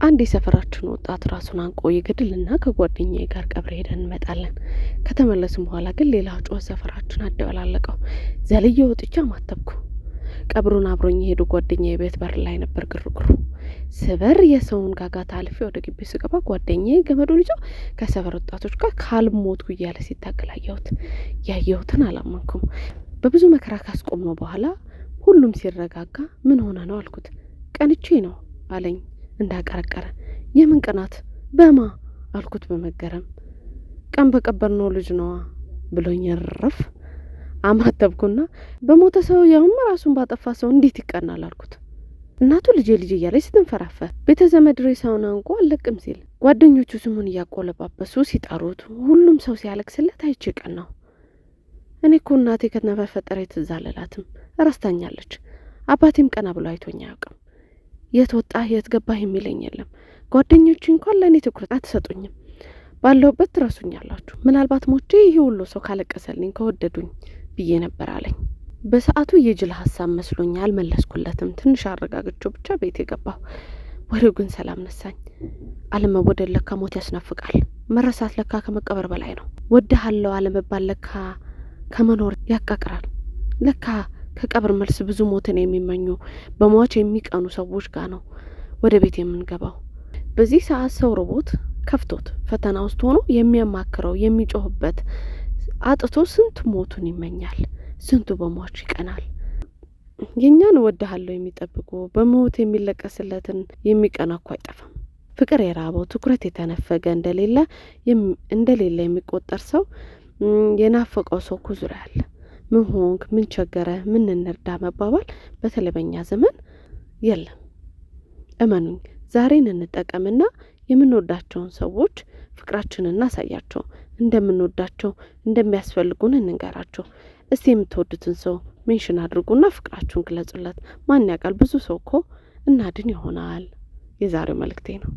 አንድ የሰፈራችን ወጣት ራሱን አንቆ ይገድልና ከጓደኛዬ ጋር ቀብር ሄደን እንመጣለን። ከተመለስን በኋላ ግን ሌላ ጩኸት ሰፈራችን አደበላለቀው። ዘልዬ ወጥቼ ማተብኩ። ቀብሩን አብሮኝ የሄዱ ጓደኛዬ ቤት በር ላይ ነበር ግርግሩ። ስበር የሰውን ጋጋታ አልፌ ወደ ግቢ ስገባ ጓደኛዬ ገመዱን ይዞ ከሰፈር ወጣቶች ጋር ካልሞትኩ እያለ ሲታገል አየሁት። ያየሁትን አላመንኩም። በብዙ መከራ ካስቆምነው በኋላ ሁሉም ሲረጋጋ ምን ሆነ ነው አልኩት። ቀንቼ ነው አለኝ እንዳቀረቀረ። የምን ቅናት በማ አልኩት በመገረም። ቀን በቀበርነው ልጅ ነዋ ብሎኝ ረፍ አማተብኩና በሞተ ሰው ያውም ራሱን ባጠፋ ሰው እንዴት ይቀናል አልኩት። እናቱ ልጄ እያለች ስትንፈራፈር ቤተ ዘመድ ሬሳውን አንቆ አለቅም ሲል ጓደኞቹ ስሙን እያቆለባበሱ ሲጠሩት ሁሉም ሰው ሲያለቅስለት አይቼ ቀናው። እኔ እኮ እናቴ ከተፈጠረ ትዝ አልላትም፣ ረስታኛለች። አባቴም ቀና ብሎ አይቶኝ አያውቅም። የት ወጣህ የት ገባህ የሚለኝ የለም። ጓደኞቼ እንኳን ለእኔ ትኩረት አትሰጡኝም። ባለሁበት ትረሱኛላችሁ። ምናልባት ሞቼ ይሄ ሁሉ ሰው ካለቀሰልኝ ከወደዱኝ ብዬ ነበር አለኝ። በሰዓቱ የጅል ሀሳብ መስሎኝ አልመለስኩለትም። ትንሽ አረጋግቼው ብቻ ቤት የገባሁ። ወሬው ግን ሰላም ነሳኝ። አለመወደድ ለካ ሞት ያስናፍቃል። መረሳት ለካ ከመቀበር በላይ ነው። ወድሃለሁ አለመባል ለካ ከመኖር ያቃቅራል። ለካ ከቀብር መልስ ብዙ ሞትን የሚመኙ በሟች የሚቀኑ ሰዎች ጋር ነው ወደ ቤት የምንገባው። በዚህ ሰዓት ሰው ሮቦት ከፍቶት ፈተና ውስጥ ሆኖ የሚያማክረው የሚጮህበት አጥቶ ስንት ሞቱን ይመኛል፣ ስንቱ በሟች ይቀናል። የኛን ወድሃለሁ የሚጠብቁ በሞት የሚለቀስለትን የሚቀና እኮ አይጠፋም። ፍቅር የራበው ትኩረት የተነፈገ እንደሌለ የሚቆጠር ሰው የናፈቀው ሰው እኮ ዙሪያ አለ። ምን ሆንክ፣ ምን ቸገረ፣ ምን እንርዳ መባባል በተለይ በኛ ዘመን የለም። እመኑኝ፣ ዛሬን እንጠቀምና የምንወዳቸውን ሰዎች ፍቅራችንን እናሳያቸው። እንደምንወዳቸው እንደሚያስፈልጉን እንንገራቸው። እስቲ የምትወዱትን ሰው ሜንሽን አድርጉና ፍቅራችሁን ግለጹለት። ማን ያውቃል፣ ብዙ ሰው እኮ እናድን ይሆናል። የዛሬው መልእክቴ ነው።